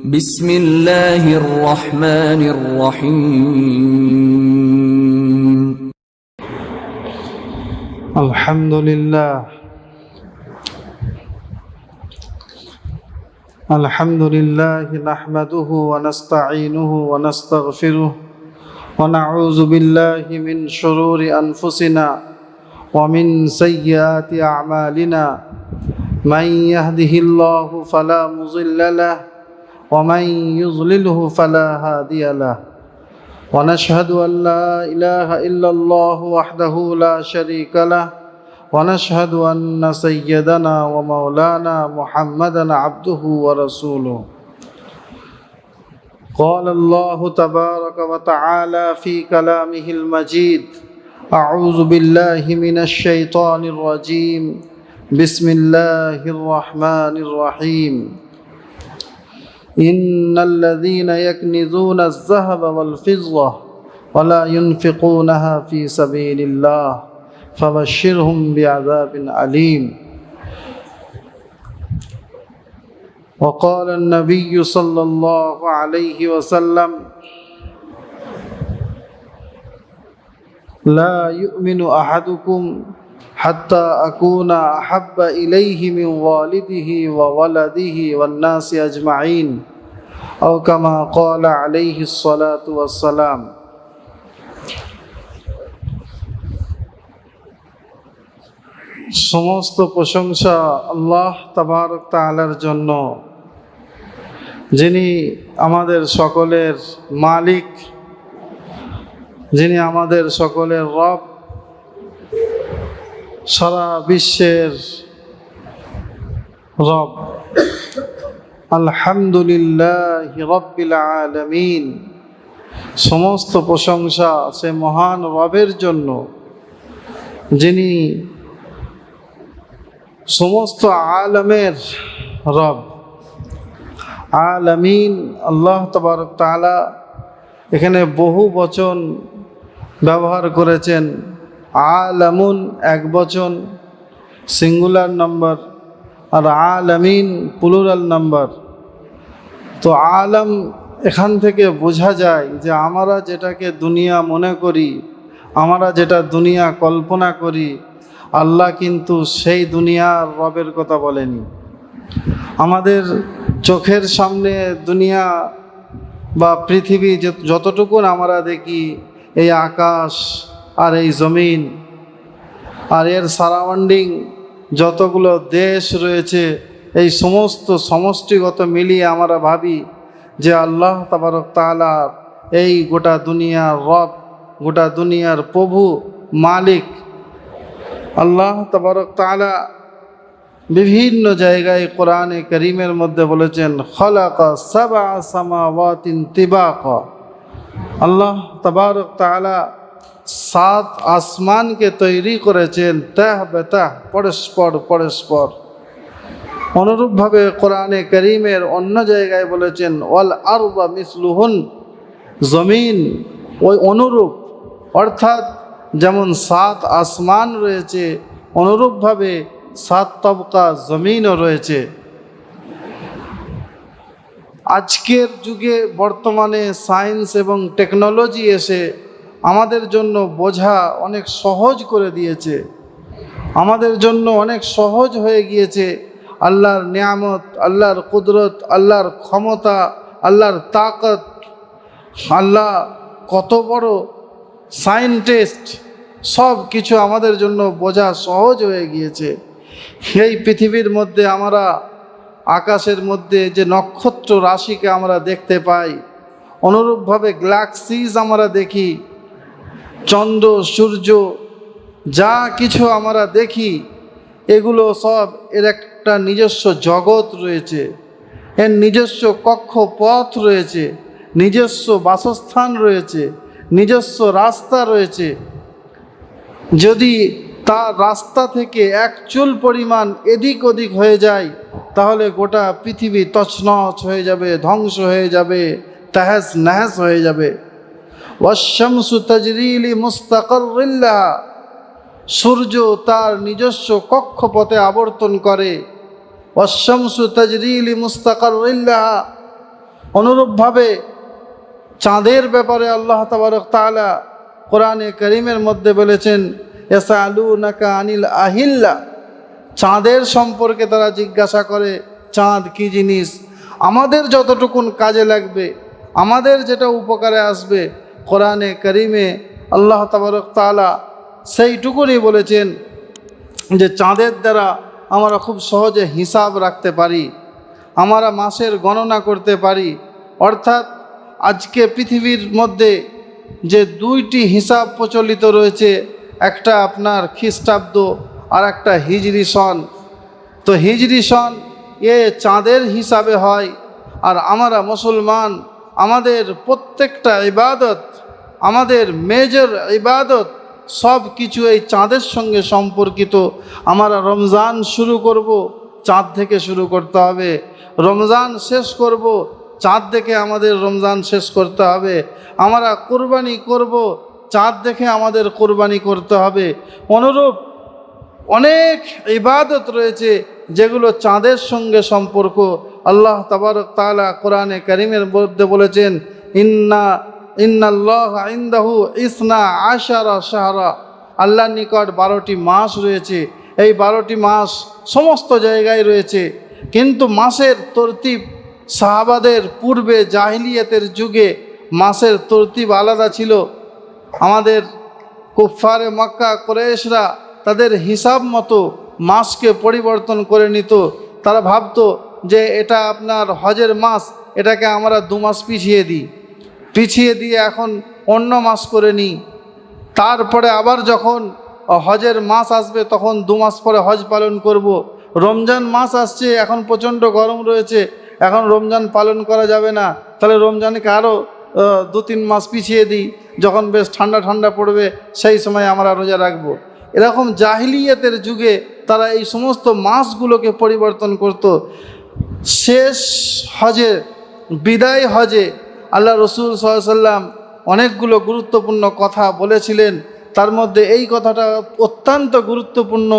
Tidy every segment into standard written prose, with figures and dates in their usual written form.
بسم الله الرحمن الرحيم الحمد لله نحمده ونستعينه ونستغفره ونعوذ بالله من شرور أنفسنا ومن سيئات أعمالنا من يهده الله فلا مضل له ومن يضلله فلا هادي له ونشهد أن لا إله إلا الله وحده لا شريك له ونشهد أن سيدنا ومولانا محمدا عبده ورسوله قال الله تبارك وتعالى في كلامه المجيد أعوذ بالله من الشيطان الرجيم بسم الله الرحمن الرحيم إن الذين يكنزون الذهب والفضة ولا ينفقونها في سبيل الله فبشرهم بعذاب أليم وقال النبي صلى الله عليه وسلم لا يؤمن أحدكم حتى أكون أحب إليه من والده وولده والناس أجمعين أو كما قال عليه الصلاة والسلام সমস্ত প্রশংসা আল্লাহ তাবারক তাআলার জন্য, যিনি আমাদের সকলের মালিক, যিনি আমাদের সকলের রব, সারা বিশ্বের রব। আলহামদুলিল্লাহ রাব্বিল আলামিন। সমস্ত প্রশংসা সে মহান রবের জন্য, যিনি সমস্ত আলমের রব। আলামিন আল্লাহ তাবারক তাআলা এখানে বহু বচন ব্যবহার করেছেন। আলামুন এক বচন, সিঙ্গুলার নাম্বার, আর আলামিন প্লুরাল নাম্বার। তো আলম এখান থেকে বোঝা যায় যে আমরা যেটাকে দুনিয়া মনে করি, আমরা যেটা দুনিয়া কল্পনা করি, আল্লাহ কিন্তু সেই দুনিয়ার রবের কথা বলেনি। আমাদের চোখের সামনে দুনিয়া বা পৃথিবী যতটুকু আমরা দেখি, এই আকাশ আর এই জমিন আর এর সারাউন্ডিং যতগুলো দেশ রয়েছে, এই সমস্ত সমষ্টিগত মিলিয়ে আমরা ভাবি যে আল্লাহ তাবারক তাআলা এই গোটা দুনিয়ার রব, গোটা দুনিয়ার প্রভু, মালিক। আল্লাহ তাবারক তাআলা বিভিন্ন জায়গায় কোরআনে কারীমের মধ্যে বলেছেন খালাকা সাবআ সামাওয়াতিন তিবাকা। আল্লাহ তাবারক তাআলা 7 আসমানকে তৈরি করেছেন তাহ বেতাহ, পরস্পর পরস্পর। অনুরূপভাবে কোরআনে কারীমের অন্য জায়গায় বলেছেন ওয়াল আরদা মিসলুহুন, জমিন ওই অনুরূপ, অর্থাৎ যেমন 7 আসমান রয়েছে, অনুরূপভাবে 7 তবকা জমিনও রয়েছে। আজকের যুগে বর্তমানে সায়েন্স এবং টেকনোলজি এসে আমাদের জন্য বোঝা অনেক সহজ করে দিয়েছে, আমাদের জন্য অনেক সহজ হয়ে গিয়েছে। আল্লাহর নিয়ামত, আল্লাহর কুদরত, আল্লাহর ক্ষমতা, আল্লাহর তাকত, আল্লাহ কত বড় সায়েন্টিস্ট, সব কিছু আমাদের জন্য বোঝা সহজ হয়ে গিয়েছে। এই পৃথিবীর মধ্যে আমরা আকাশের মধ্যে যে নক্ষত্র রাশিকে আমরা দেখতে পাই, অনুরূপভাবে গ্যালাক্সিজ আমরা দেখি, চন্দ্র সূর্য যা কিছু আমরা দেখি, এগুলো সব এর একটা নিজস্ব জগৎ রয়েছে, এর নিজস্ব কক্ষপথ রয়েছে, নিজস্ব বাসস্থান রয়েছে, নিজস্ব রাস্তা রয়েছে। যদি তার রাস্তা থেকে এক চুল পরিমাণ এদিক ওদিক হয়ে যায়, তাহলে গোটা পৃথিবী তছনছ হয়ে যাবে, ধ্বংস হয়ে যাবে, তাহস নাহস হয়ে যাবে। ওয়াশ-শামসু তাজরি লিমুস্তাকাররিন লাহা, সূর্য তার নিজস্ব কক্ষপথে আবর্তন করে। ওয়াশ-শামসু তাজরি লিমুস্তাকাররিন লাহা, অনুরূপভাবে চাঁদের ব্যাপারে আল্লাহ তাবারক তাআলা কোরআনে কারীমের মধ্যে বলেছেন, ইয়াসআলুনাকা আনিল আহিল্লা, চাঁদের সম্পর্কে তারা জিজ্ঞাসা করে চাঁদ কি জিনিস। আমাদের যতটুকুন কাজে লাগবে, আমাদের যেটা উপকারে আসবে, কোরআনে কারীমে আল্লাহ তাবারক তাআলা সেইটুকুনই বলেছেন যে চাঁদের দ্বারা আমরা খুব সহজে হিসাব রাখতে পারি, আমরা মাসের গণনা করতে পারি। অর্থাৎ আজকে পৃথিবীর মধ্যে যে দুইটি হিসাব প্রচলিত রয়েছে, একটা আপনার খ্রিস্টাব্দ আর একটা হিজরি সন। তো হিজরি সন চাঁদের হিসাবে হয়, আর আমরা মুসলমান আমাদের প্রত্যেকটা ইবাদত, আমাদের মেজর ইবাদত সব কিছু এই চাঁদের সঙ্গে সম্পর্কিত। আমরা রমজান শুরু করব, চাঁদ থেকে শুরু করতে হবে। রমজান শেষ করব, চাঁদ দেখে আমাদের রমজান শেষ করতে হবে। আমরা কুরবানি করব, চাঁদ দেখে আমাদের কুরবানি করতে হবে। অনুরূপ অনেক ইবাদত রয়েছে যেগুলো চাঁদের সঙ্গে সম্পর্ক। আল্লাহ তাবারক তাআলা কোরআনে কারীমের মধ্যে বলেছেন, ইন্নাল্লাহা ইনদাহু ইসনা আশারা শাহরা, আল্লাহর নিকট 12টি মাস রয়েছে। এই 12টি মাস সমস্ত জায়গায় রয়েছে, কিন্তু মাসের তরতিব সাহাবাদের পূর্বে জাহিলিয়াতের যুগে মাসের তরতিব আলাদা ছিল। আমাদের কুফফারে মক্কা কুরাইশরা তাদের হিসাব মতো মাসকে পরিবর্তন করে নিত। তারা ভাবতো যে এটা আপনার হজের মাস, এটাকে আমরা 2 মাস পিছিয়ে দিয়ে এখন অন্য মাস করে নিই। তারপরে আবার যখন হজের মাস আসবে তখন 2 মাস পরে হজ পালন করব। রমজান মাস আসছে, এখন প্রচণ্ড গরম রয়েছে, এখন রমজান পালন করা যাবে না, তাহলে রমজানকে আরও 2-3 মাস পিছিয়ে দিই, যখন বেশ ঠান্ডা ঠান্ডা পড়বে সেই সময় আমরা রোজা রাখব। এরকম জাহিলিয়াতের যুগে তারা এই সমস্ত মাসগুলোকে পরিবর্তন করত। শেষ হজে, বিদায় হজে আল্লাহ রসুল সাল্লাল্লাহু আলাইহি ওয়াসাল্লাম অনেকগুলো গুরুত্বপূর্ণ কথা বলেছিলেন। তার মধ্যে এই কথাটা অত্যন্ত গুরুত্বপূর্ণ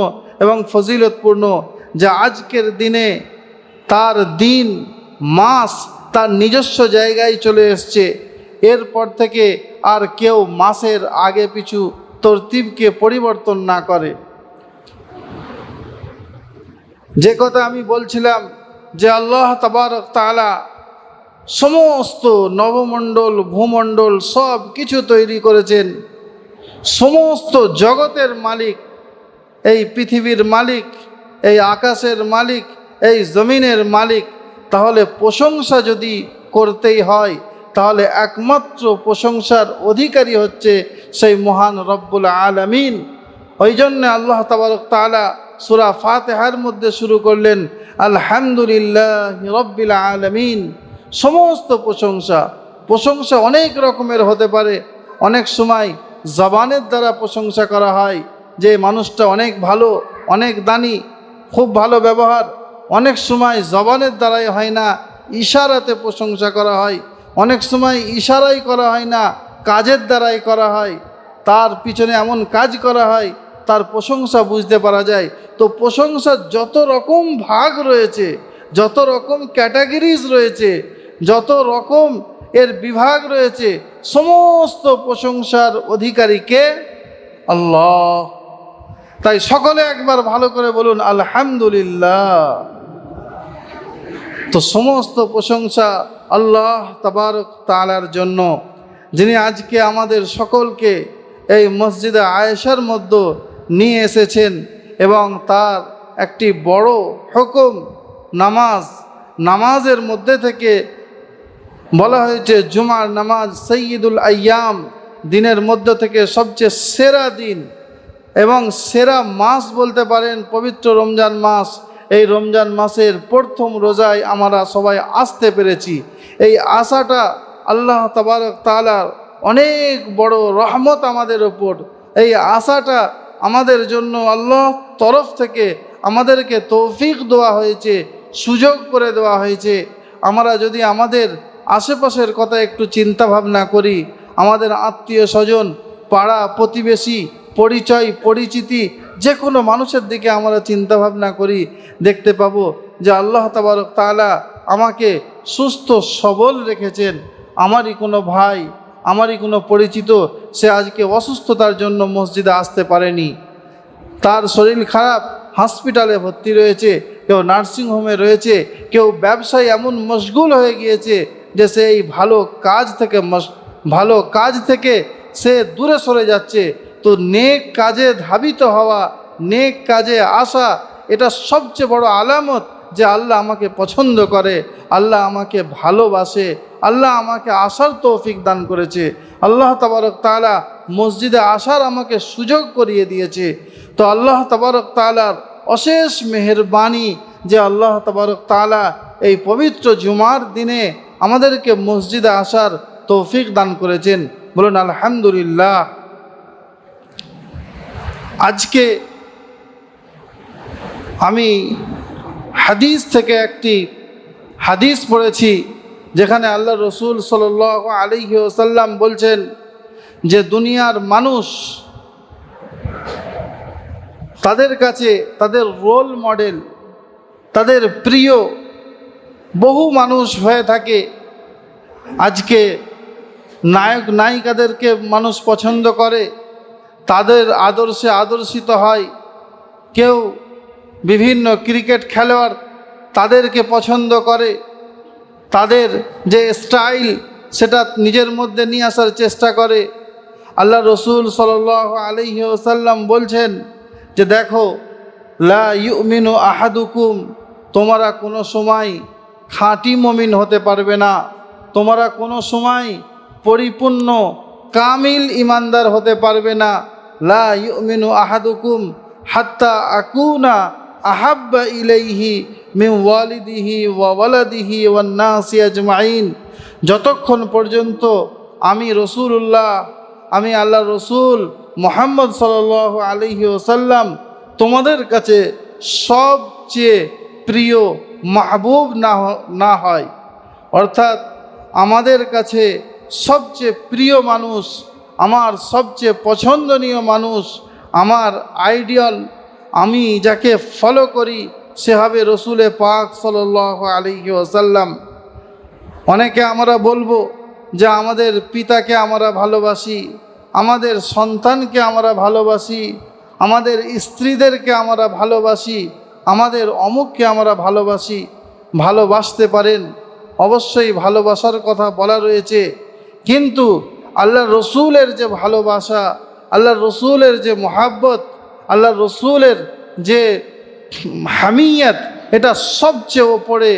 এবং ফজিলতপূর্ণ যে আজকের দিনে তার দিন, মাস তার নিজস্ব জায়গায় চলে এসছে। এরপর থেকে আর কেউ মাসের আগে পিছু তরতিবকে পরিবর্তন না করে। যে কথা আমি বলছিলাম যে আল্লাহ তাবারক তাআলা সমস্ত নবমণ্ডল, ভূমণ্ডল সব কিছু তৈরি করেছেন। সমস্ত জগতের মালিক, এই পৃথিবীর মালিক, এই আকাশের মালিক, এই জমিনের মালিক। তাহলে প্রশংসা যদি করতেই হয়, তাহলে একমাত্র প্রশংসার অধিকারী হচ্ছে সেই মহান রব্বুল আলামিন। ওই জন্যে আল্লাহ তাবারক তাআলা সূরা ফাতিহার মধ্যে শুরু করলেন, আলহামদুলিল্লাহি রব্বিল আলামিন। সমস্ত প্রশংসা অনেক রকমের হতে পারে। অনেক সময় জবানের দ্বারা প্রশংসা করা হয় যে মানুষটা অনেক ভালো, অনেক দানি, খুব ভালো ব্যবহার। অনেক সময় জবানের দ্বারাই হয় না, ইশারাতে প্রশংসা করা হয়। অনেক সময় ইশারাই করা হয় না, কাজের দ্বারাই করা হয়। তার পিছনে এমন কাজ করা হয় তার প্রশংসা বুঝতে পারা যায়। তো প্রশংসার যত রকম ভাগ রয়েছে, যত রকম ক্যাটাগরিজ রয়েছে, যত রকম এর বিভাগ রয়েছে, সমস্ত প্রশংসার অধিকারী কে? আল্লাহ। তাই সকলে একবার ভালো করে বলুন আলহামদুলিল্লাহ। তো সমস্ত প্রশংসা আল্লাহ তাবারক তাআলার জন্য, যিনি আজকে আমাদের সকলকে এই মসজিদে আয়েশার মধ্যে নিয়ে এসেছেন এবং তার একটি বড় হুকুম নামাজের মধ্যে থেকে বলা হয়েছে জুমার নামাজ সৈয়দুল আইয়াম, দিনের মধ্যে থেকে সবচেয়ে সেরা দিন এবং সেরা মাস বলতে পারেন পবিত্র রমজান মাস। এই রমজান মাসের প্রথম রোজায় আমরা সবাই আসতে পেরেছি। এই আশাটা আল্লাহ তাবারক তাআলার অনেক বড় রহমত আমাদের ওপর। এই আশাটা আমাদের জন্য আল্লাহ তরফ থেকে আমাদেরকে তৌফিক দেওয়া হয়েছে, সুযোগ করে দেওয়া হয়েছে। আমরা যদি আমাদের আশেপাশের কথা একটু চিন্তা ভাবনা করি, আমাদের আত্মীয় স্বজন, পাড়া প্রতিবেশী, পরিচয় পরিচিতি, যে কোনো মানুষের দিকে আমরা চিন্তা ভাবনা করি, দেখতে পাবো যে আল্লাহ তাবারক তাআলা আমাকে সুস্থ সবল রেখেছেন। আমারই কোনো ভাই, আমারই কোনো পরিচিত, সে আজকে অসুস্থতার জন্য মসজিদে আসতে পারেনি, তার শরীর খারাপ, হসপিটালে ভর্তি রয়েছে, কেউ নার্সিংহোমে রয়েছে, কেউ ব্যবসায় এমন মশগুল হয়ে গিয়েছে যে সে এই ভালো কাজ থেকে সে দূরে সরে যাচ্ছে। তো নেক কাজে ধাবিত হওয়া, নেক কাজে আসা, এটা সবচেয়ে বড় আলামত যে আল্লাহ আমাকে পছন্দ করে, আল্লাহ আমাকে ভালোবাসে, আল্লাহ আমাকে আসার তৌফিক দান করেছে। আল্লাহ তাবারক তাআলা মসজিদে আসার আমাকে সুযোগ করিয়ে দিয়েছে। তো আল্লাহ তাবারক তাআলার অশেষ মেহেরবানি যে আল্লাহ তাবারক তাআলা এই পবিত্র জুমার দিনে আমাদেরকে মসজিদে আসার তৌফিক দান করেছেন। বলুন আলহামদুলিল্লাহ। আজকে আমি হাদিস থেকে একটি হাদিস পড়েছি, যেখানে আল্লাহ রসুল সাল্লাল্লাহু আলাইহি ওয়াসাল্লাম বলছেন যে দুনিয়ার মানুষ, তাদের কাছে তাদের রোল মডেল, তাদের প্রিয় বহু মানুষ হয়ে থাকে। আজকে নায়ক নায়িকাদেরকে মানুষ পছন্দ করে, তাদের আদর্শে আদর্শিত হয়। কেউ বিভিন্ন ক্রিকেট খেলোয়াড়, তাদেরকে পছন্দ করে, তাদের যে স্টাইল সেটা নিজের মধ্যে নিয়ে আসার চেষ্টা করে। আল্লাহ রসুল সাল্লাল্লাহু আলাইহি ওয়াসাল্লাম বলছেন যে দেখো, লা ইউমিনু আহাদুকুম, তোমরা কোনো সময় খাঁটি মুমিন হতে পারবে না, তোমরা কোনো সময় পরিপূর্ণ কামিল ইমানদার হতে পারবে না। লা ইউমিনু আহাদুকুম হাত্তা আকুনা আহাব্বা ইলাইহি মিন ওয়ালিদিহি ওয়া ওয়ালাদিহি ওয়ান নাসি আজমাইন, যতক্ষণ পর্যন্ত আমি রসুলুল্লাহ, আমি আল্লাহ রসুল মুহাম্মদ সাল্লাল্লাহু আলাইহি ওয়াসাল্লাম তোমাদের কাছে সবচেয়ে প্রিয় মাহবুব না হয়, অর্থাৎ আমাদের কাছে সবচেয়ে প্রিয় মানুষ, আমার সবচেয়ে পছন্দনীয় মানুষ, আমার আইডিয়াল, আমি যাকে ফলো করি সে হবে রসুলে পাক সাল্লাল্লাহু আলাইহি ওয়াসাল্লাম। অনেকে আমরা বলবো যে আমাদের পিতাকে আমরা ভালোবাসি, আমাদের সন্তানকে আমরা ভালোবাসি, আমাদের স্ত্রীদেরকে আমরা ভালোবাসি, আমাদের অমুককে আমরা ভালোবাসি। ভালোবাসতে পারেন, অবশ্যই ভালোবাসার কথা বলা রয়েছে, কিন্তু আল্লাহ রসুলের যে ভালোবাসা, আল্লাহ রসুলের যে মোহাব্বত, আল্লাহ রসুলের যে হামিয়াত, এটা সবচেয়ে ওপরে,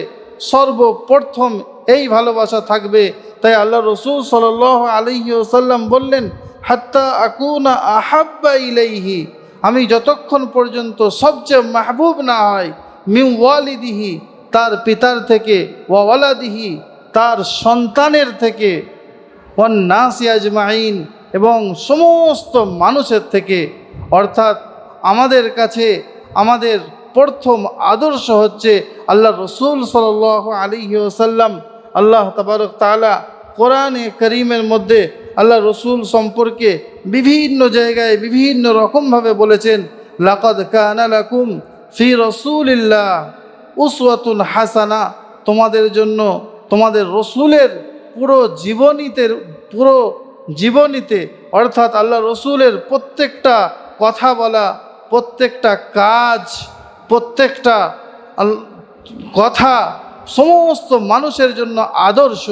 সর্বপ্রথম এই ভালোবাসা থাকবে। তাই আল্লাহ রসুল সাল্লাল্লাহু আলাইহি ওয়াসাল্লাম বললেন, হাত্তা আকুনা আহাব্বা ইলাইহি, আমি যতক্ষণ পর্যন্ত সবচেয়ে মাহবুব না হয়, মিন ওয়ালিদিহি, তার পিতার থেকে, ওয়া ওয়ালাদিহি, তার সন্তানের থেকে, ওয়ান নাসি আজমাইন, এবং সমস্ত মানুষের থেকে। অর্থাৎ আমাদের কাছে আমাদের প্রথম আদর্শ হচ্ছে আল্লাহ রসুল সাল্লাল্লাহু আলাইহি ওয়াসাল্লাম। আল্লাহ তাবারক তাআলা কোরআনে করিমের মধ্যে আল্লাহ রসুল সম্পর্কে বিভিন্ন জায়গায় বিভিন্ন রকমভাবে বলেছেন, লাকাদ কানা লাকুম ফি রাসূলিল্লাহ উসওয়াতুন হাসানা, তোমাদের জন্য তোমাদের রসুলের পুরো জীবনীতে অর্থাৎ আল্লাহ রসুলের প্রত্যেকটা কথা বলা, প্রত্যেকটা কাজ, প্রত্যেকটা কথা সমস্ত মানুষের জন্য আদর্শ।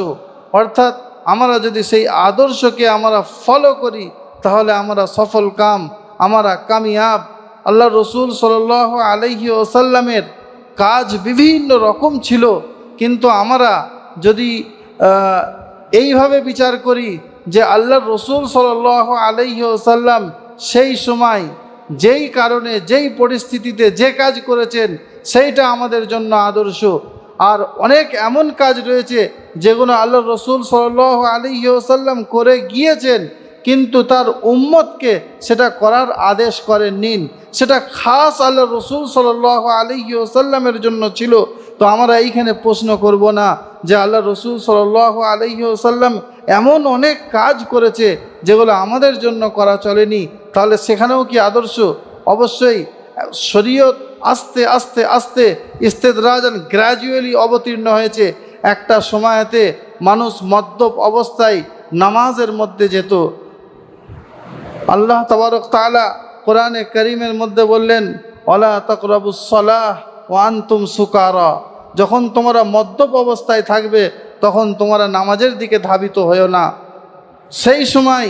অর্থাৎ আমরা যদি সেই আদর্শকে আমরা ফলো করি তাহলে আমরা সফল কাম, আমরা কামিয়াব। আল্লাহ রসুল সাল্লাল্লাহু আলাইহি ওয়াসাল্লামের কাজ বিভিন্ন রকম ছিল, কিন্তু আমরা যদি এইভাবে বিচার করি যে আল্লাহ রসুল সাল্লাল্লাহু আলাইহি ওয়াসাল্লাম সেই সময় যেই কারণে, যেই পরিস্থিতিতে যে কাজ করেছেন সেইটা আমাদের জন্য আদর্শ। আর অনেক এমন কাজ রয়েছে যেগুলো আল্লাহ রসুল সাল্লাল্লাহু আলাইহি ওয়াসাল্লাম করে গিয়েছেন, কিন্তু তার উম্মতকে সেটা করার আদেশ করেননি, সেটা খাস আল্লাহ রসুল সাল্লাল্লাহু আলাইহি ওয়াসাল্লামের জন্য ছিল। তো আমরা এইখানে প্রশ্ন করব না যে আল্লাহ রসুল সাল্লাল্লাহু আলাইহি ওয়াসাল্লাম এমন অনেক কাজ করেছে যেগুলো আমাদের জন্য করা চলেনি, তাহলে সেখানেও কি আদর্শ? অবশ্যই শরীয়ত আস্তে আস্তে আস্তে ইস্তেদরাজান গ্র্যাজুয়ালি অবতীর্ণ হয়েছে। একটা সময়তে মানুষ মদ্যপ অবস্থায় নামাজের মধ্যে যেত। আল্লাহ তাবারক তাআলা কোরআনে কারীমের মধ্যে বললেন, ওয়ালা তাকরাবুস সালাহ ওয়া আনতুম সুকারা, যখন তোমরা মদ্যপ অবস্থায় থাকবে তখন তোমরা নামাজের দিকে ধাবিত হয়েও না। সেই সময়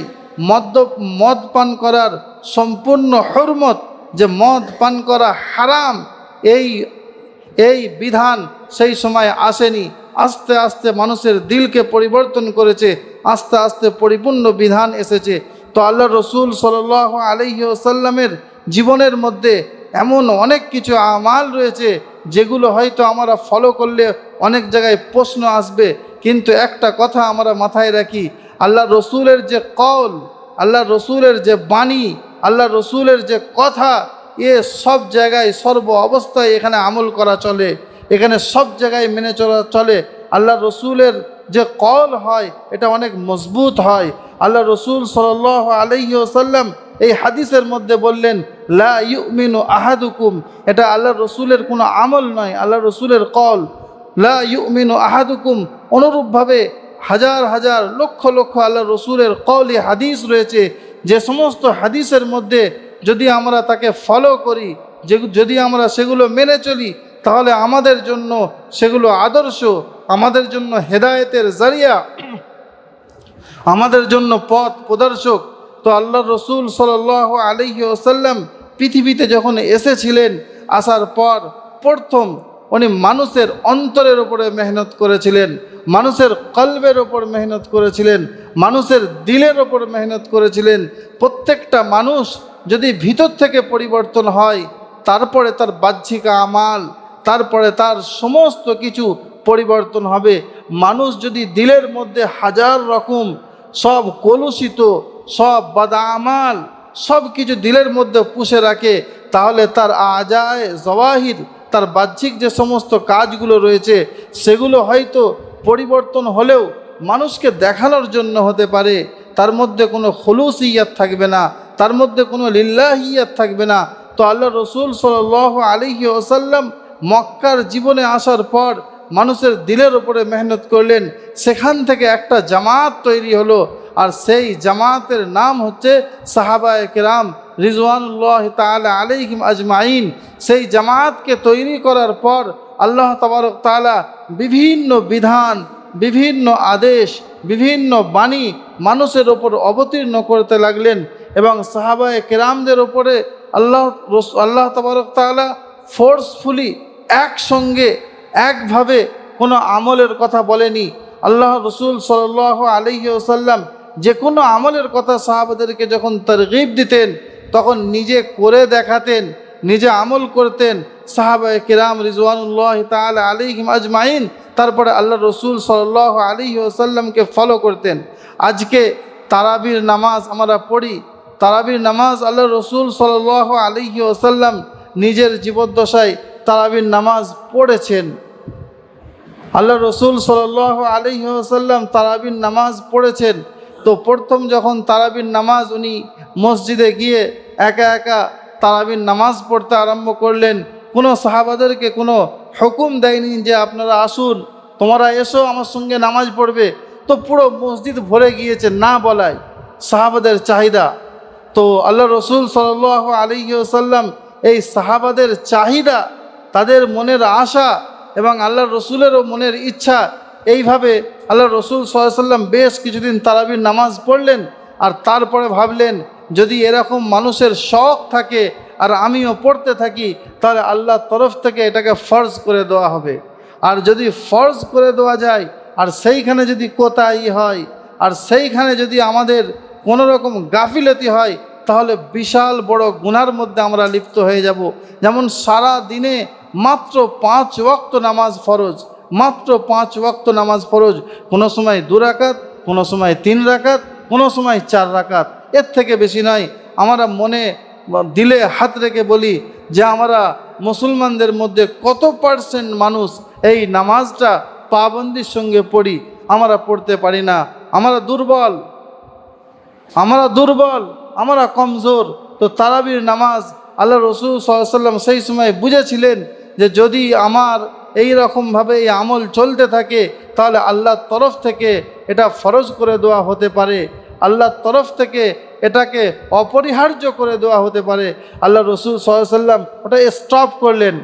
মদ পান করার সম্পূর্ণ হুরমত, যে মদ পান করা হারাম, এই বিধান সেই সময় আসেনি। আস্তে আস্তে মানুষের দিলকে পরিবর্তন করেছে, আস্তে আস্তে পরিপূর্ণ বিধান এসেছে। তো আল্লাহ রসুল সাল্লাল্লাহু আলাইহি ওয়াসাল্লামের জীবনের মধ্যে এমন অনেক কিছু আমাল রয়েছে যেগুলো হয়তো আমরা ফলো করলে অনেক জায়গায় প্রশ্ন আসবে, কিন্তু একটা কথা আমরা মাথায় রাখি, আল্লাহ রসুলের যে কওল, আল্লাহ রসুলের যে বাণী, আল্লাহ রসুলের যে কথা, সব জায়গায় সর্ব অবস্থায় এখানে আমল করা চলে, এখানে সব জায়গায় মেনে চলা চলে। আল্লাহ রসুলের যে কওল হয় এটা অনেক মজবুত হয়। আল্লাহ রসুল সাল্লাল্লাহু আলাইহি ওয়াসাল্লাম এই হাদিসের মধ্যে বললেন, লা ইউমিনু আহাদুকুম, এটা আল্লাহ রসুলের কোনো আমল নয়, আল্লাহ রসুলের কওল। লা ইউমিনু আহাদুকুম, অনুরূপভাবে হাজার হাজার লক্ষ লক্ষ আল্লাহ রসুলের কওলি হাদিস রয়েছে, যে সমস্ত হাদিসের মধ্যে যদি আমরা তাকে ফলো করি, যদি আমরা সেগুলো মেনে চলি, তাহলে আমাদের জন্য সেগুলো আদর্শ, আমাদের জন্য হেদায়েতের জারিয়া, আমাদের জন্য পথ প্রদর্শক। তো আল্লাহ রসুল সাল্লাল্লাহু আলাইহি ওয়াসাল্লাম পৃথিবীতে যখন এসেছিলেন, আসার পর প্রথম উনি মানুষের অন্তরের ওপরে মেহনত করেছিলেন, মানুষের কলবের ওপর মেহনত করেছিলেন, মানুষের দিলের ওপর মেহনত করেছিলেন। প্রত্যেকটা মানুষ যদি ভিতর থেকে পরিবর্তন হয়, তারপরে তার বাহ্যিক আমাল, তারপরে তার সমস্ত কিছু পরিবর্তন হবে। মানুষ যদি দিলের মধ্যে হাজার রকম সব কলুষিত, সব বাদামাল, সব কিছু দিলের মধ্যে পুষে রাখে, তাহলে তার আজায় জওয়াহির, তার বাহ্যিক যে সমস্ত কাজগুলো রয়েছে সেগুলো হয়তো পরিবর্তন হলেও মানুষকে দেখানোর জন্য হতে পারে, তার মধ্যে কোনো খুলুসিয়াত থাকবে না, তার মধ্যে কোনো লিল্লাহিয়াত থাকবে না। তো আল্লাহ রসুল সাল্লাল্লাহু আলাইহি ওয়াসাল্লাম মক্কার জীবনে আসার পর মানুষের দিলের উপরে মেহনত করলেন, সেখান থেকে একটা জামাত তৈরি হলো, আর সেই জামাতের নাম হচ্ছে সাহাবায়ে কেরাম রিজওয়ানুল্লাহ তাআলা আলাইহিম আজমাইন। সেই জামাতকে তৈরি করার পর আল্লাহ তাবারক তাআলা বিভিন্ন বিধান, বিভিন্ন আদেশ, বিভিন্ন বাণী মানুষের ওপর অবতীর্ণ করতে লাগলেন, এবং সাহাবায়ে কেরামদের ওপরে আল্লাহ তাবারক তাআলা ফোর্সফুলি একসঙ্গে একভাবে কোনো আমলের কথা বলেনি। আল্লাহ রসুল সাল্লাল্লাহু আলাইহি ওয়াসাল্লাম যে কোনো আমলের কথা সাহাবাদেরকে যখন তারগীব দিতেন, তখন নিজে করে দেখাতেন, নিজে আমল করতেন সাহাবায়ে কেরাম রিজওয়ানুল্লাহ তাআলা আলাইহিম আজমাইন। তারপরে আল্লাহ রসুল সাল্লাল্লাহু আলাইহি ওয়াসাল্লামকে ফলো করতেন। আজকে তারাবির নামাজ আমরা পড়ি, তারাবির নামাজ আল্লাহ রসুল সাল্লাল্লাহু আলাইহি ওয়াসাল্লাম নিজের জীবদ্দশায় তারাবির নামাজ পড়েছেন। আল্লাহ রসুল সাল্লাল্লাহু আলাইহি ওয়াসাল্লাম তারাবির নামাজ পড়েছেন। তো প্রথম যখন তারাবির নামাজ উনি মসজিদে গিয়ে একা একা তারাবির নামাজ পড়তে আরম্ভ করলেন, কোনো সাহাবাদেরকে কোনো হুকুম দেয়নি যে আপনারা আসুন, তোমরা এসো আমার সঙ্গে নামাজ পড়বে। তো পুরো মসজিদ ভরে গিয়েছে না বলায়, সাহাবাদের চাহিদা। তো আল্লাহ রসুল সাল্লাল্লাহু আলাইহি ওয়াসাল্লাম এই সাহাবাদের চাহিদা, তাদের মনের আশা এবং আল্লাহ রসুলেরও মনের ইচ্ছা, এইভাবে আল্লাহ রসুল সাল্লাল্লাহু আলাইহি ওয়াসাল্লাম বেশ কিছুদিন তারাবির নামাজ পড়লেন। আর তারপরে ভাবলেন, যদি এরকম মানুষের শখ থাকে আর আমিও পড়তে থাকি, তাহলে আল্লাহর তরফ থেকে এটাকে ফরজ করে দেওয়া হবে। আর যদি ফরজ করে দেওয়া যায়, আর সেইখানে যদি কোতাহি হয়, আর সেইখানে যদি আমাদের কোনো রকম গাফিলতি হয়, তাহলে বিশাল বড় গুনার মধ্যে আমরা লিপ্ত হয়ে যাব। যেমন সারা দিনে মাত্র 5 ওয়াক্ত নামাজ ফরজ, মাত্র 5 ওয়াক্ত নামাজ ফরজ, কোনো সময় 2 রাকাত, কোনো সময় 3 রাকাত, কোনো সময় 4 রাকাত, এর থেকে বেশি নয়। আমরা মনে দিলে হাত রেখে বলি যে আমরা মুসলমানদের মধ্যে কত পার্সেন্ট মানুষ এই নামাজটা পাবন্দির সঙ্গে পড়ি, আমরা পড়তে পারি না। আমরা দুর্বল, আমরা কমজোর। তো তারাবির নামাজ আল্লাহ রসুল সাল্লাল্লাহু আলাইহি ওয়াসাল্লাম সেই সময় বুঝেছিলেন যে যদি আমার এই রকমভাবে এই আমল চলতে থাকে, তাহলে আল্লাহর তরফ থেকে এটা ফরজ করে দেওয়া হতে পারে, আল্লাহর তরফ থেকে এটাকে অপরিহার্য করে দেওয়া হতে পারে। আল্লাহ রসুল সাল্লাল্লাহু আলাইহি ওয়াসাল্লাম ওটা স্টপ করলেন।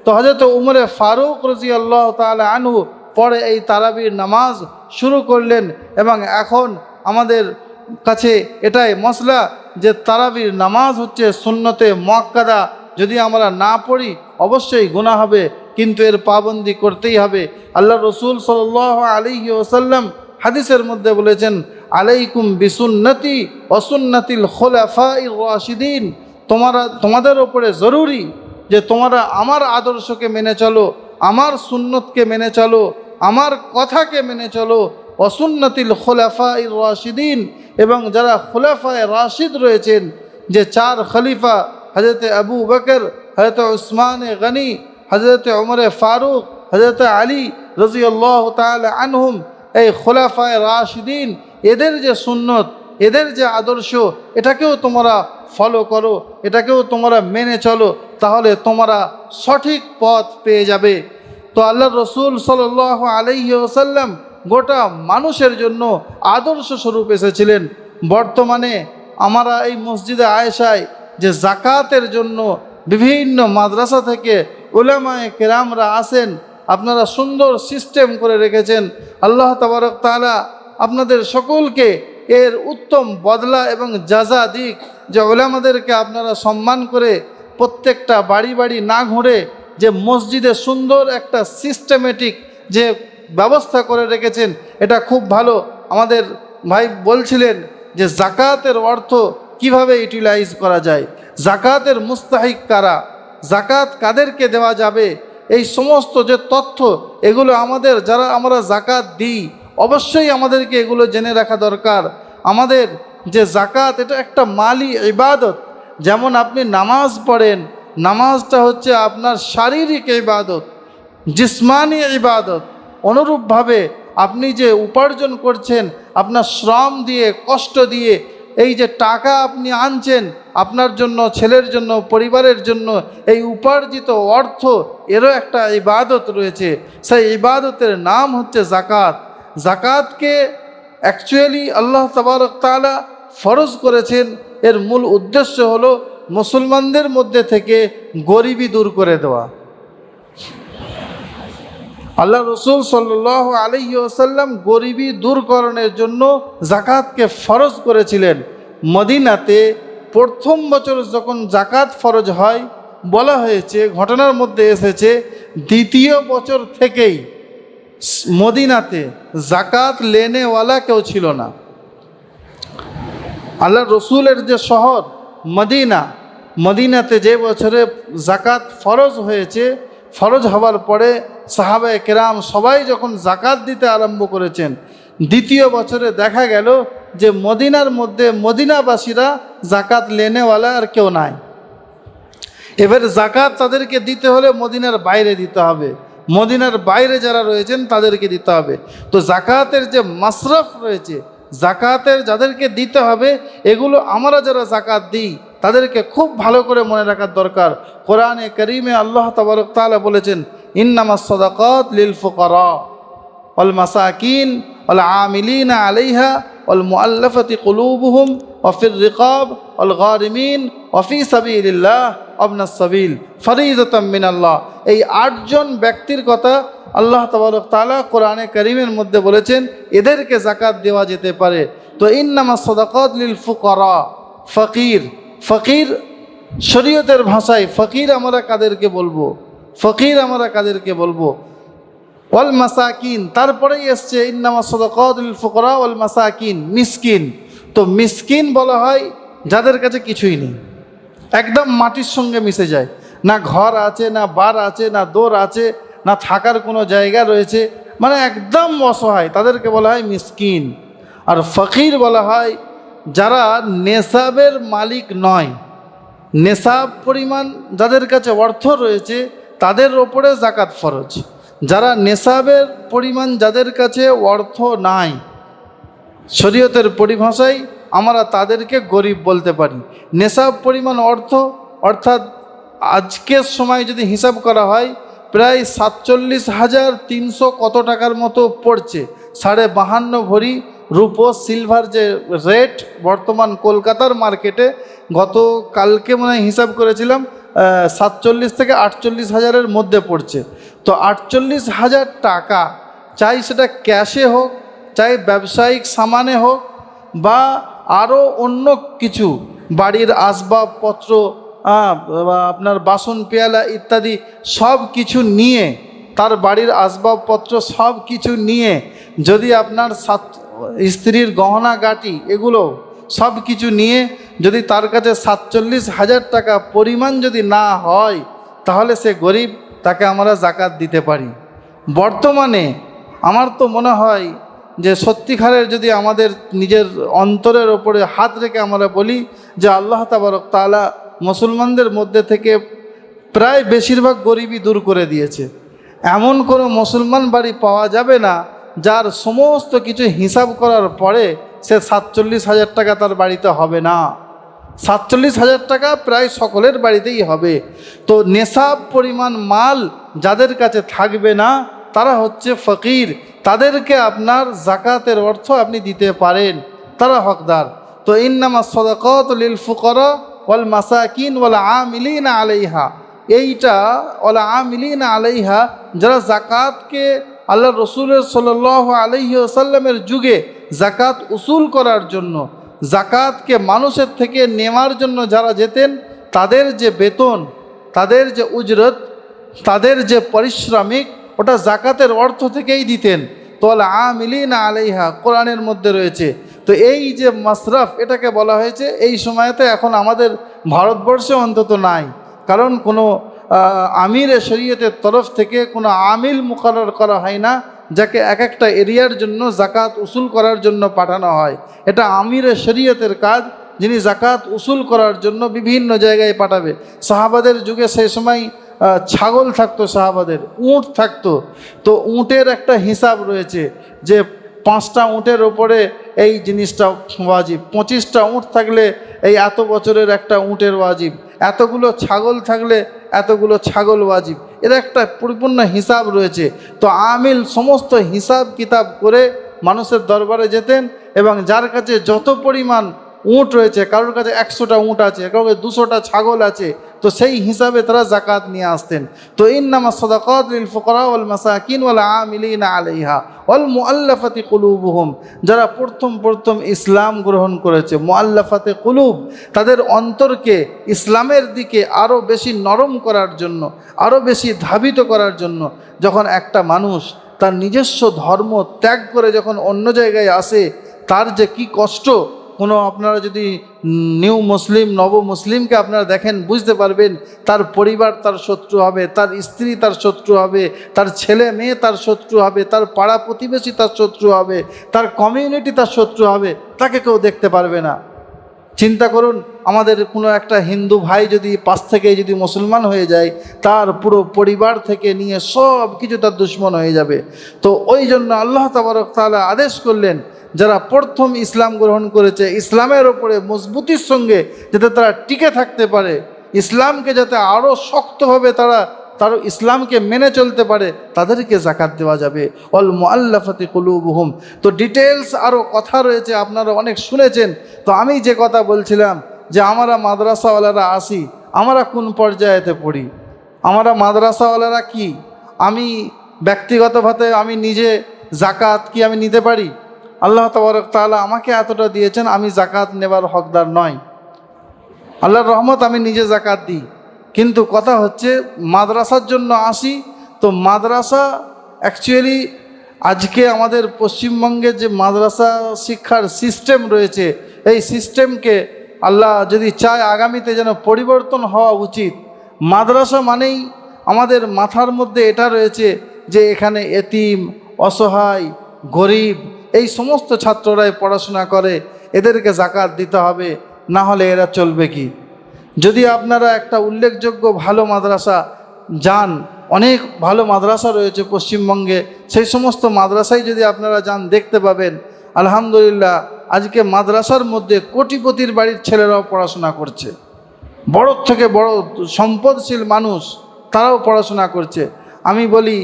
তো হযরত উমরে ফারুক রাদিয়াল্লাহু তাআলা আনহু পরে এই তারাবির নামাজ শুরু করলেন। এবং এখন আমাদের কাছে এটাই মসলা যে তারাবির নামাজ হচ্ছে সুন্নতে মুআক্কাদা। যদি আমরা না পড়ি অবশ্যই গুনাহ হবে, কিন্তু এর পাবন্দি করতেই হবে। আল্লাহ রসুল সাল্লাল্লাহু আলাইহি ওয়াসাল্লাম হাদিসের মধ্যে বলেছেন, আলাইকুম বিসুন্নতি ওয়া সুন্নাতিল খুলাফাইর রাশিদিন, তোমাদের ওপরে জরুরি যে তোমরা আমার আদর্শকে মেনে চলো, আমার সুন্নতকে মেনে চলো, আমার কথাকে মেনে চলো। ওয়া সুন্নাতিল খুলাফাইর রাশিদিন, এবং যারা খুলাফায়ে রাশিদ রয়েছেন, যে চার খলিফা হযরত আবু বকর, হযরত উসমান গনি, হযরত উমর ফারুক, হযরত আলী রাদিয়াল্লাহু তাআলা আনহুম, এই খুলাফায়ে রাশিদিন, এদের যে সুন্নত, এদের যে আদর্শ, এটাকেও তোমরা ফলো করো, এটাকেও তোমরা মেনে চলো, তাহলে তোমরা সঠিক পথ পেয়ে যাবে। তো আল্লাহ রসুল সাল্লাল্লাহু আলাইহি ওয়াসাল্লাম গোটা মানুষের জন্য আদর্শ স্বরূপ এসেছিলেন। বর্তমানে আমরা এই মসজিদে আয়েশায় যে জাকাতের জন্য বিভিন্ন মাদ্রাসা থেকে উলামায়ে কেরামরা আসেন, আপনারা সুন্দর সিস্টেম করে রেখেছেন। আল্লাহ তাবারক তাআলা আপনাদের সকলকে এর উত্তম বদলা এবং জাযা দিক, যে উলামাদেরকে আপনারা সম্মান করে প্রত্যেকটা বাড়ি বাড়ি না ঘুরে যে মসজিদে সুন্দর একটা সিস্টেমেটিক যে ব্যবস্থা করে রেখেছেন, এটা খুব ভালো। আমাদের ভাই বলছিলেন যে জাকাতের অর্থ কিভাবে ইউটিলাইজ করা যায়, জাকাতের মুস্তাহিক কারা, জাকাত কাদেরকে দেওয়া যাবে, এই সমস্ত যে তথ্য, এগুলো আমাদের যারা আমরা জাকাত দিই অবশ্যই আমাদেরকে এগুলো জেনে রাখা দরকার। আমাদের যে জাকাত, এটা একটা মালি ইবাদত। যেমন আপনি নামাজ পড়েন, নামাজটা হচ্ছে আপনার শারীরিক ইবাদত, জিসমানি ইবাদত। অনুরূপভাবে আপনি যে উপার্জন করছেন আপনার শ্রম দিয়ে, কষ্ট দিয়ে, এই যে টাকা আপনি আনছেন আপনার জন্য, ছেলের জন্য, পরিবারের জন্য, এই উপার্জিত অর্থ, এরও একটা ইবাদত রয়েছে। সেই ইবাদতের নাম হচ্ছে জাকাত। জাকাতকে অ্যাকচুয়ালি আল্লাহ তাবারক তাআলা ফরজ করেছেন। এর মূল উদ্দেশ্য হলো মুসলমানদের মধ্যে থেকে গরিবি দূর করে দেওয়া। আল্লাহ রসুল সাল্লাল্লাহু আলাইহি ওয়াসাল্লাম গরিবি দূরকরণের জন্য জাকাতকে ফরজ করেছিলেন। মদিনাতে প্রথম বছর যখন জাকাত ফরজ হয়, বলা হয়েছে, ঘটনার মধ্যে এসেছে, দ্বিতীয় বছর থেকেই মদিনাতে জাকাত লেনেওয়ালা কেউ ছিল না। আল্লাহ রসুলের যে শহর মদিনা, মদিনাতে যে বছরে জাকাত ফরজ হয়েছে, ফরজ হওয়ার পরে সাহাবায়ে কেরাম সবাই যখন জাকাত দিতে আরম্ভ করেছেন, দ্বিতীয় বছরে দেখা গেল যে মদিনার মধ্যে মদিনাবাসীরা জাকাত লেনেওয়ালা আর কেউ নাই। এবার জাকাত তাদেরকে দিতে হলে মদিনার বাইরে দিতে হবে, মদিনার বাইরে যারা রয়েছেন তাদেরকে দিতে হবে। তো জাকাতের যে মাসরফ রয়েছে, জাকাতের যাদেরকে দিতে হবে, এগুলো আমরা যারা জাকাত দিই তাদেরকে খুব ভালো করে মনে রাখার দরকার। কোরআনে কারীমে আল্লাহ তাবারক তাআলা বলেছেন, ইন্নামাস সাদাকাত লিল ফুকারা ওয়াল মাসাকিন ওয়াল আমিলিনা আলাইহা ওয়াল মুআল্লাফাতি কুলুবুহুম ওয়া ফির রিকাব ওয়াল গারিমিন ওয়া ফি সাবিলিল্লাহ ওয়াবনাস সাবিল ফরিজাতাম মিনাল্লাহ। এই 8 জন ব্যক্তির কথা আল্লাহ তাবারক তাআলা কোরআনে কারীমের মধ্যে বলেছেন, এদেরকে জাকাত দেওয়া যেতে পারে। তো ইন্নামাস সাদাকাত লিল ফুকারা, ফকির, ফকির শরীয়তের ভাষায় ফকির আমরা কাদেরকে বলবো, ফকির আমরা কাদেরকে বলবো, ওয়াল মাসাকিন, তারপরেই এসছে ইন্নামাস সাদাকাত লিল ফুকারা ওয়াল মাসাকিন, মিসকিন। তো মিসকিন বলা হয় যাদের কাছে কিছুই নেই, একদম মাটির সঙ্গে মিশে যায়, না ঘর আছে, না বার আছে, না দোর আছে, না থাকার কোনো জায়গা রয়েছে, মানে একদম অসহায়, তাদেরকে বলা হয় মিসকিন। আর ফকির বলা হয় যারা নেশাবের মালিক নয়, নেশাব পরিমাণ যাদের কাছে অর্থ রয়েছে তাদের ওপরে জাকাত ফরজ। যারা নেশাবের পরিমাণ যাদের কাছে অর্থ নাই, শরীয়তের পরিভাষায় আমরা তাদেরকে গরিব বলতে পারি। নেশাব পরিমাণ অর্থ অর্থাৎ আজকের সময় যদি হিসাব করা হয় প্রায় 47,300 কত টাকার মতো পড়ছে। 52.5 ভরি রূপো সিলভার যে রেট বর্তমান কলকাতার মার্কেটে, গতকালকে মনে হয় হিসাব করেছিলাম 47 থেকে 48,000-এর মধ্যে পড়ছে। তো 48,000 টাকা, চাই সেটা ক্যাশে হোক, চাই ব্যবসায়িক সামানে হোক, বা আরও অন্য কিছু বাড়ির আসবাবপত্র, বা আপনার বাসন পেয়ালা ইত্যাদি সব কিছু নিয়ে, তার বাড়ির আসবাবপত্র সব কিছু নিয়ে যদি আপনার স্ত্রীর গহনা গাটি এগুলো সব কিছু নিয়ে যদি তার কাছে 47,000 টাকা পরিমাণ যদি না হয়, তাহলে সে গরিব, তাকে আমরা জাকাত দিতে পারি। বর্তমানে আমার তো মনে হয় যে সত্যিকারের যদি আমাদের নিজের অন্তরের ওপরে হাত রেখে আমরা বলি যে আল্লাহ তাবারক তাআলা মুসলমানদের মধ্যে থেকে প্রায় বেশিরভাগ গরিবই দূর করে দিয়েছে। এমন কোনো মুসলমান বাড়ি পাওয়া যাবে না যার সমস্ত কিছু হিসাব করার পরে সে 47,000 টাকা তার বাড়িতে হবে না। 47,000 টাকা প্রায় সকলের বাড়িতেই হবে। তো নেশাব পরিমাণ মাল যাদের কাছে থাকবে না তারা হচ্ছে ফকির, তাদেরকে আপনার জাকাতের অর্থ আপনি দিতে পারেন, তারা হকদার। তো ইন্নামাস সাদাকাতু লিল ফুকারা ওয়াল মাসাকিন ওয়াল আমিলিনা আলাইহা, এইটা ওয়াল আমিলিনা আলাইহা, যারা জাকাতকে আল্লাহ রসুলের সাল্লাল্লাহু আলাইহি ওয়াসাল্লামের যুগে জাকাত উসুল করার জন্য, জাকাতকে মানুষের থেকে নেওয়ার জন্য যারা যেতেন, তাদের যে বেতন, তাদের যে উজরত, তাদের যে পারিশ্রমিক, ওটা জাকাতের অর্থ থেকেই দিতেন। তো আল আমিলিনা আলাইহা কোরআনের মধ্যে রয়েছে। তো এই যে মাসরাফ, এটাকে বলা হয়েছে এই সময়তে এখন আমাদের ভারতবর্ষে অন্তত নাই, কারণ কোনো আমির শরীয়তের তরফ থেকে কোনো আমিল মুকারর করা হয় না, যাকে এক একটা এরিয়ার জন্য জাকাত উসুল করার জন্য পাঠানো হয়। এটা আমির শরীয়তের কাজ, যিনি জাকাত উসুল করার জন্য বিভিন্ন জায়গায় পাঠাবে। সাহাবাদের যুগে সেই সময় ছাগল থাকতো, সাহাবাদের উট থাকতো। তো উটের একটা হিসাব রয়েছে যে 5টা উটের ওপরে এই জিনিসটা ওয়াজিব, 25টা উট থাকলে এই এত বছরের একটা উটের ওয়াজিব, এতগুলো ছাগল থাকলে এতগুলো ছাগল ওয়াজিব, এর একটা পরিপূর্ণ হিসাব রয়েছে। তো আমিল সমস্ত হিসাব কিতাব করে মানুষের দরবারে যেতেন, এবং যার কাছে যত পরিমাণ উট রয়েছে, কারোর কাছে 100টা উট আছে, কারোর কাছে 200টা ছাগল আছে, তো সেই হিসাবে তারা জাকাত নিয়ে আসতেন। তো ইন্নামাস সাদাকাত লিল ফুকারা ওয়াল মাসাকিন ওয়াল আমিলিনা আলাইহা ওয়াল মুআল্লাফাতি কুলুবুহুম, যারা প্রথম ইসলাম গ্রহণ করেছে, মুআল্লাফাতে কুলুব, তাদের অন্তরকে ইসলামের দিকে আরও বেশি নরম করার জন্য, আরও বেশি ধাবিত করার জন্য। যখন একটা মানুষ তার নিজস্ব ধর্ম ত্যাগ করে যখন অন্য জায়গায় আসে, তার যে কি কষ্ট, কোনো আপনারা যদি নিউ মুসলিম, নব মুসলিমকে আপনারা দেখেন, বুঝতে পারবেন তার পরিবার তার শত্রু হবে, তার স্ত্রী তার শত্রু হবে, তার ছেলে মেয়ে তার শত্রু হবে, তার পাড়া প্রতিবেশী তার শত্রু হবে, তার কমিউনিটি তার শত্রু হবে, তাকে কেউ দেখতে পারবে না। চিন্তা করুন, আমাদের কোনো একটা হিন্দু ভাই যদি পাশ থেকে যদি মুসলমান হয়ে যায়, তার পুরো পরিবার থেকে নিয়ে সব কিছু তার দুশ্মন হয়ে যাবে। তো ওই জন্য আল্লাহ তাবারক তাআলা আদেশ করলেন, যারা প্রথম ইসলাম গ্রহণ করেছে, ইসলামের ওপরে মজবুতির সঙ্গে যাতে তারা টিকে থাকতে পারে, ইসলামকে যাতে আরও শক্তভাবে তারা ইসলামকে মেনে চলতে পারে, তাদেরকে জাকাত দেওয়া যাবে। অল মুআল্লাফাতি কুলুবুহুম। তো ডিটেলস আরও কথা রয়েছে, আপনারা অনেক শুনেছেন। তো আমি যে কথা বলছিলাম যে আমরা মাদ্রাসাওয়ালারা আসি, আমরা কোন পর্যায়েতে পড়ি, আমরা মাদ্রাসাওয়ালারা কি, আমি ব্যক্তিগতভাবে আমি নিজে জাকাত কি আমি নিতে পারি? আল্লাহ তাবারক তাআলা আমাকে এতটা দিয়েছেন, আমি জাকাত নেবার হকদার নয়। আল্লাহর রহমত, আমি নিজে জাকাত দিই, কিন্তু কথা হচ্ছে মাদ্রাসার জন্য আসি। তো মাদ্রাসা অ্যাকচুয়ালি আজকে আমাদের পশ্চিমবঙ্গের যে মাদ্রাসা শিক্ষার সিস্টেম রয়েছে, এই সিস্টেমকে আল্লাহ যদি চায় আগামীতে যেন পরিবর্তন হওয়া উচিত। মাদ্রাসা মানেই আমাদের মাথার মধ্যে এটা রয়েছে যে এখানে এতিম, অসহায়, গরিব এই সমস্ত ছাত্ররাই পড়াশোনা করে, এদেরকে জাকাত দিতে হবে, না হলে এরা চলবে কি? যদি আপনারা একটা উল্লেখযোগ্য ভালো মাদ্রাসা যান, অনেক ভালো মাদ্রাসা রয়েছে পশ্চিমবঙ্গে, সেই সমস্ত মাদ্রাসায় যদি আপনারা যান, দেখতে পাবেন আলহামদুলিল্লাহ আজকে মাদ্রাসার মধ্যে কোটিপতির বাড়ির ছেলেরাও পড়াশোনা করছে, বড় থেকে বড় সম্পদশীল মানুষ তারাও পড়াশোনা করছে। আমি বলি,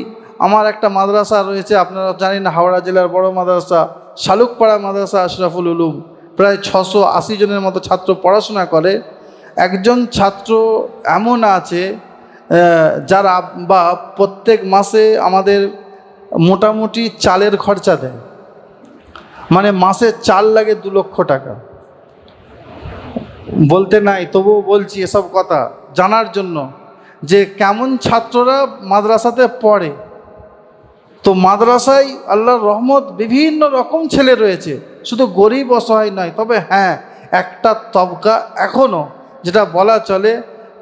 আমার একটা মাদ্রাসা রয়েছে, আপনারা জানেন হাওড়া জেলার বড় মাদ্রাসা শালুকপাড়া মাদ্রাসা আশরাফুল উলুম, প্রায় 680 জনের মতো ছাত্র পড়াশোনা করে। একজন ছাত্র এমন আছে যার আব্বা প্রত্যেক মাসে আমাদের মোটামুটি চালের খরচা দেয়, মানে মাসে চাল লাগে 2 লক্ষ টাকা। বলতে নাই, তবুও বলছি এসব কথা জানার জন্য যে কেমন ছাত্ররা মাদ্রাসাতে পড়ে। তো মাদ্রাসায় আল্লাহর রহমত বিভিন্ন রকম ছেলে রয়েছে, শুধু গরিব অসহায় নয়। তবে হ্যাঁ, একটা তবকা এখনও যেটা বলা চলে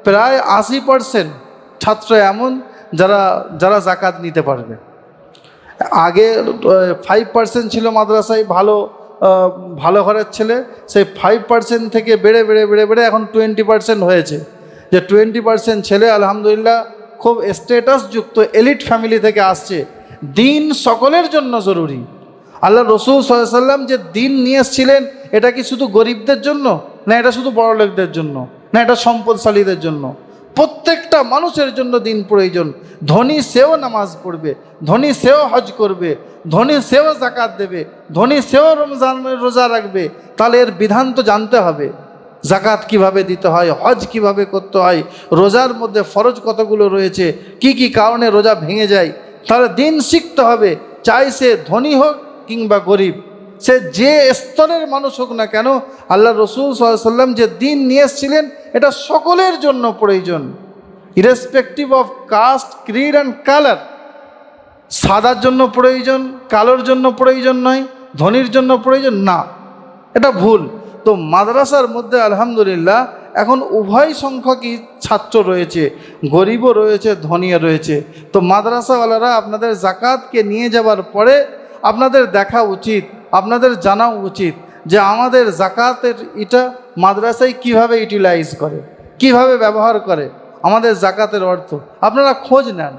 প্রায় 80% ছাত্র এমন যারা যারা জাকাত নিতে পারবে। আগে 5% ছিল মাদ্রাসায় ভালো ভালো ঘরের ছেলে, সেই 5% থেকে বেড়ে বেড়ে বেড়ে বেড়ে এখন 20% হয়েছে। যে 20% ছেলে আলহামদুলিল্লাহ খুব স্ট্যাটাসযুক্ত এলিট ফ্যামিলি থেকে আসছে। দিন সকলের জন্য জরুরি। আল্লাহ রসুল সাল্লাল্লাহু আলাইহি ওয়াসাল্লাম যে দিন নিয়ে এসেছিলেন, এটা কি শুধু গরিবদের জন্য, না এটা শুধু বড়লোকদের জন্য, না এটা সম্পদশালীদের জন্য? প্রত্যেকটা মানুষের জন্য দিন প্রয়োজন। ধনী সেও নামাজ পড়বে, ধনী সেও হজ করবে, ধনী সেও যাকাত দেবে, ধনী সেও রমজানের রোজা রাখবে। তাহলে এর বিধান তো জানতে হবে, যাকাত কিভাবে দিতে হয়, হজ কিভাবে করতে হয়, রোজার মধ্যে ফরজ কতগুলো রয়েছে, কি কি কারণে রোজা ভেঙে যায়। তাহলে দিন শিখতে হবে, চাই সে ধনী হোক কিংবা গরিব, সে যে স্তরের মানুষ হোক না কেন। আল্লাহ রসুল সাল্লাল্লাহু আলাইহি ওয়াসাল্লাম যে দিন নিয়ে এসেছিলেন, এটা সকলের জন্য প্রয়োজন, irrespective of caste, creed and colour. সাদার জন্য প্রয়োজন, কালোর জন্য প্রয়োজন নয়, ধনীর জন্য প্রয়োজন না, এটা ভুল। তো মাদ্রাসার মধ্যে আলহামদুলিল্লাহ এখন উভয় সংখ্যকই ছাত্র রয়েছে, গরিবও রয়েছে, ধনীও রয়েছে। তো মাদ্রাসাওয়ালারা আপনাদের জাকাতকে নিয়ে যাবার পরে আপনাদের দেখা উচিত, আপনাদের জানা উচিত যে আমাদের জাকাতের এটা মাদ্রাসায় কিভাবে ইউটিলাইজ করে, কিভাবে ব্যবহার করে আমাদের জাকাতের অর্থ। আপনারা খোঁজ নেন,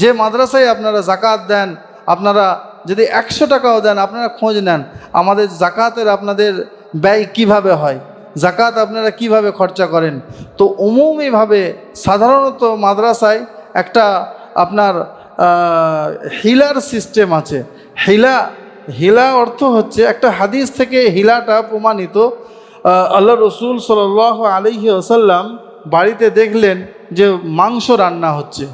যে মাদ্রাসায় আপনারা জাকাত দেন, আপনারা যদি 100 টাকাও দেন, আপনারা খোঁজ নেন আমাদের জাকাতের আপনাদের ব্যয় কিভাবে হয়, জাকাত আপনারা কিভাবে খরচা করেন। তো উমুমিভাবে সাধারণত মাদ্রাসায় একটা আপনার হিলার সিস্টেম আছে। হিলা অর্থ হচ্ছে, একটা হাদিস থেকে হিলাটা প্রমাণিত। আল্লাহ রসুল সাল্লাল্লাহু আলাইহি ওয়াসাল্লাম বাড়িতে দেখলেন যে মাংস রান্না হচ্ছে,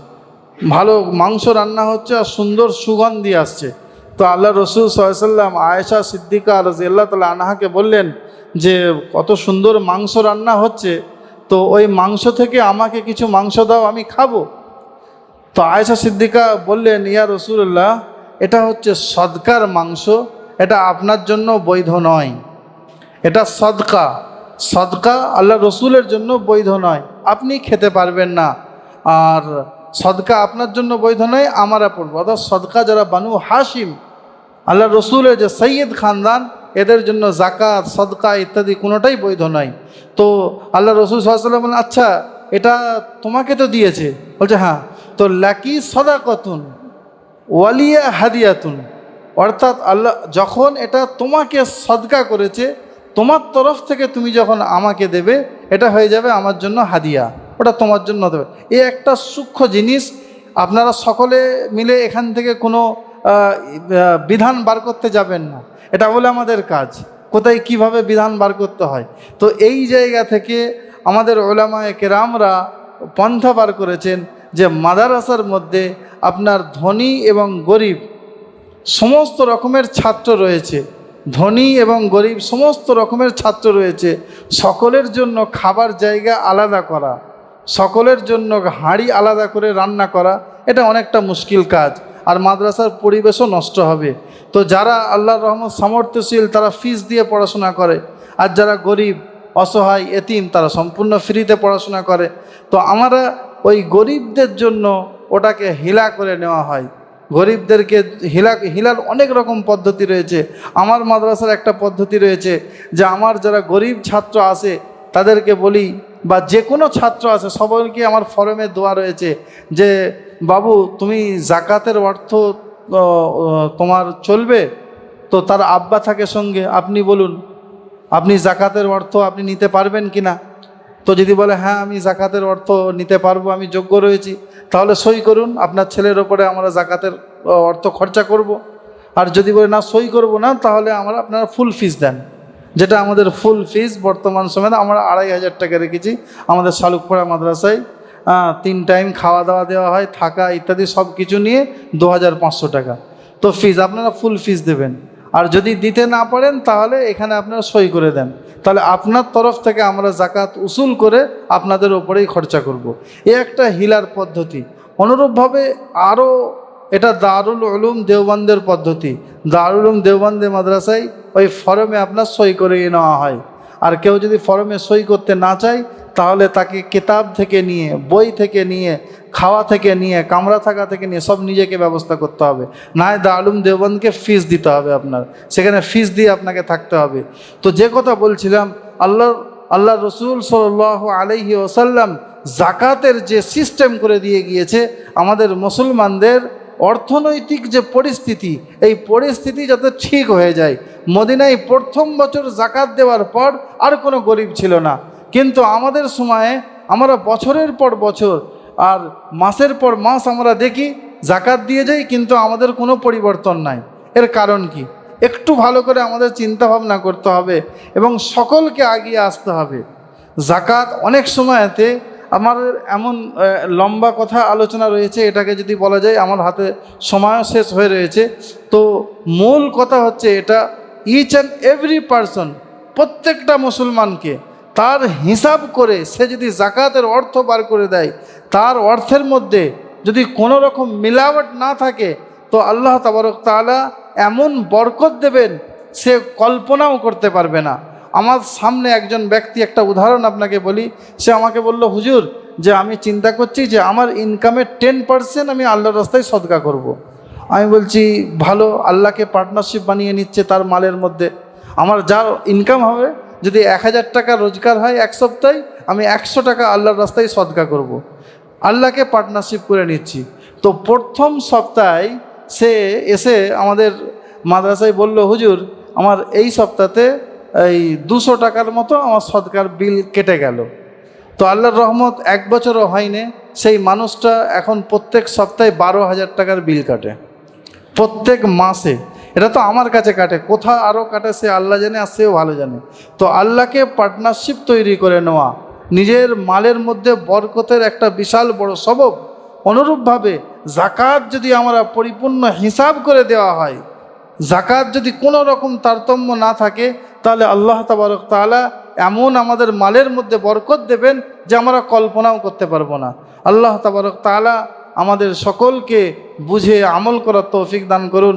ভালো মাংস রান্না হচ্ছে আর সুন্দর সুগন্ধি আসছে। তো আল্লাহ রসুল সাল্লাল্লাহু আলাইহি ওয়াসাল্লাম আয়েশা সিদ্দিকা রাদিয়াল্লাহু তাআলা আনহাকে বললেন যে কত সুন্দর মাংস রান্না হচ্ছে, তো ওই মাংস থেকে আমাকে কিছু মাংস দাও, আমি খাবো। তো আয়েশা সিদ্দিকা বললেন, ইয়া রাসূলুল্লাহ, এটা হচ্ছে সদকার মাংস, এটা আপনার জন্য বৈধ নয়, এটা সদকা, সদকা আল্লাহ রসুলের জন্য বৈধ নয়, আপনি খেতে পারবেন না। আর সদকা আপনার জন্য বৈধ নয়, আমরা পড়বো। অর্থাৎ সদকা যারা বানু হাশিম, আল্লাহ রসুলের যে সৈয়দ খানদান, এদের জন্য জাকাত, সদকা ইত্যাদি কোনোটাই বৈধ নয়। তো আল্লাহ রসুল সাল্লাল্লাহু আলাইহি ওয়াসাল্লাম বলেন, আচ্ছা এটা তোমাকে তো দিয়েছে? বলছে হ্যাঁ। তো লাকি সাদাকাতুন ওয়ালিয়া হাদিয়াতুন, অর্থাৎ আল্লাহ যখন এটা তোমাকে সদকা করেছে, তোমার তরফ থেকে তুমি যখন আমাকে দেবে, এটা হয়ে যাবে আমার জন্য হাদিয়া, ওটা তোমার জন্য দেবে। এই একটা সূক্ষ্ম জিনিস, আপনারা সকলে মিলে এখান থেকে কোনো বিধান বার করতে যাবেন না, এটা হলো আমাদের কাজ, কোথায় কিভাবে বিধান বার করতে হয়। তো এই জায়গা থেকে আমাদের উলামায়ে কেরামরা পন্থা বার করেছেন যে মাদ্রাসার মধ্যে আপনার ধনী এবং গরিব সমস্ত রকমের ছাত্র রয়েছে, ধনী এবং গরিব সমস্ত রকমের ছাত্র রয়েছে। সকলের জন্য খাবার জায়গা আলাদা করা, সকলের জন্য হাঁড়ি আলাদা করে রান্না করা, এটা অনেকটা মুশকিল কাজ, আর মাদ্রাসার পরিবেশও নষ্ট হবে। তো যারা আল্লাহর রহমত সামর্থ্যশীল, তারা ফিস দিয়ে পড়াশোনা করে, আর যারা গরিব অসহায় এতিম, তারা সম্পূর্ণ ফ্রিতে পড়াশোনা করে। তো আমরা ওই গরিবদের জন্য ওটাকে হিলা করে নেওয়া হয়। গরিবদেরকে হিলার অনেক রকম পদ্ধতি রয়েছে। আমার মাদ্রাসার একটা পদ্ধতি রয়েছে যে আমার যারা গরিব ছাত্র আছে তাদেরকে বলি, বা যে কোনো ছাত্র আছে সকলকে আমার ফরমে দেওয়া রয়েছে যে বাবু তুমি জাকাতের অর্থ তোমার চলবে? তো তার আব্বা থাকে সঙ্গে, আপনি বলুন আপনি জাকাতের অর্থ আপনি নিতে পারবেন কি না। তো যদি বলে হ্যাঁ আমি জাকাতের অর্থ নিতে পারবো, আমি যোগ্য রয়েছি, তাহলে সই করুন, আপনার ছেলের ওপরে আমরা জাকাতের অর্থ খরচা করব। আর যদি বলে না সই করব না, তাহলে আমরা আপনারা ফুল ফিস দেন, যেটা আমাদের ফুল ফিস বর্তমান সময়ে আমরা 2500 টাকা রেখেছি আমাদের শালুকপাড়া মাদ্রাসায়। 3 টাইম খাওয়া দাওয়া দেওয়া হয়, থাকা ইত্যাদি সব কিছু নিয়ে 2500 টাকা তো ফিস, আপনারা ফুল ফিস দেবেন। আর যদি দিতে না পারেন তাহলে এখানে আপনারা সই করে দেন, তাহলে আপনার তরফ থেকে আমরা জাকাত উসুল করে আপনাদের ওপরেই খরচা করব। এ একটা হিলার পদ্ধতি। অনুরূপভাবে আরও এটা দারুল উলুম দেওবন্দের পদ্ধতি। দারুল উলুম দেওবন্দে মাদ্রাসায় ওই ফর্মে আপনার সই করিয়ে নেওয়া হয়। আর কেউ যদি ফর্মে সই করতে না চায় তাহলে তাকে কিতাব থেকে নিয়ে, বই থেকে নিয়ে, খাওয়া থেকে নিয়ে, কামরা থাকা থেকে নিয়ে সব নিজেকে ব্যবস্থা করতে হবে। না হয় দারুল উলুম দেওবন্দকে ফিস দিতে হবে, আপনার সেখানে ফিস দিয়ে আপনাকে থাকতে হবে। তো যে কথা বলছিলাম, আল্লাহ রসুল সাল্লাল্লাহু আলাইহি ওয়াসাল্লাম জাকাতের যে সিস্টেম করে দিয়ে গিয়েছে আমাদের মুসলমানদের অর্থনৈতিক যে পরিস্থিতি, এই পরিস্থিতি যাতে ঠিক হয়ে যায়। মদিনায় প্রথম বছর জাকাত দেওয়ার পর আর কোনো গরিব ছিল না, কিন্তু আমাদের সময়ে আমরা বছরের পর বছর আর মাসের পর মাস আমরা দেখি জাকাত দিয়ে যাই, কিন্তু আমাদের কোনো পরিবর্তন নাই। এর কারণ কি? একটু ভালো করে আমাদের চিন্তা ভাবনা করতে হবে এবং সকলকে এগিয়ে আসতে হবে। জাকাত অনেক সময়তে আমাদের এমন লম্বা কথা আলোচনা রয়েছে, এটাকে যদি বলা যায় আমার হাতে সময়ও শেষ হয়ে রয়েছে। তো মূল কথা হচ্ছে এটা, ইচ অ্যান্ড এভরি পারসন, প্রত্যেকটা মুসলমানকে তার হিসাব করে সে যদি জাকাতের অর্থ বার করে দেয়, তার অর্থের মধ্যে যদি কোনো রকম মিলাওয়াট না থাকে, তো আল্লাহ তাবারক তাআলা এমন বরকত দেবেন সে কল্পনাও করতে পারবে না। আমার সামনে একজন ব্যক্তি, একটা উদাহরণ আপনাকে বলি, সে আমাকে বলল, হুজুর যে আমি চিন্তা করছি যে আমার ইনকামের 10% আমি আল্লাহর রাস্তায় সদকা করব। আমি বলছি ভালো, আল্লাহকে পার্টনারশিপ বানিয়ে নিচ্ছে তার মালের মধ্যে। আমার যা ইনকাম হবে, যদি 1000 টাকা রোজগার হয় এক সপ্তাহে, আমি 100 টাকা আল্লাহর রাস্তায় সদকা করব। আল্লাহকে পার্টনারশিপ করে নিচ্ছি। তো প্রথম সপ্তাহে সে এসে আমাদের মাদ্রাসায় বলল, হুজুর আমার এই সপ্তাহে এই 200 টাকার মতো আমার সদকার বিল কেটে গেল। তো আল্লাহর রহমত 1 বছরও হয়নি, সেই মানুষটা এখন প্রত্যেক সপ্তাহে 12,000 টাকার বিল কাটে প্রত্যেক মাসে। এটা তো আমার কাছে কাটে, কোথা আরও কাটে সে আল্লাহ জানে, আর সেও ভালো জানে। তো আল্লাহকে পার্টনারশিপ তৈরি করে নেওয়া নিজের মালের মধ্যে বরকতের একটা বিশাল বড় সবব। অনুরূপভাবে জাকাত যদি আমরা পরিপূর্ণ হিসাব করে দেওয়া হয়, জাকাত যদি কোনো রকম তারতম্য না থাকে, তাহলে আল্লাহ তাবারক তাআলা এমন আমাদের মালের মধ্যে বরকত দেবেন যে আমরা কল্পনাও করতে পারবো না। আল্লাহ তাবারক তাআলা আমাদের সকলকে বুঝে আমল করার তৌফিক দান করুন।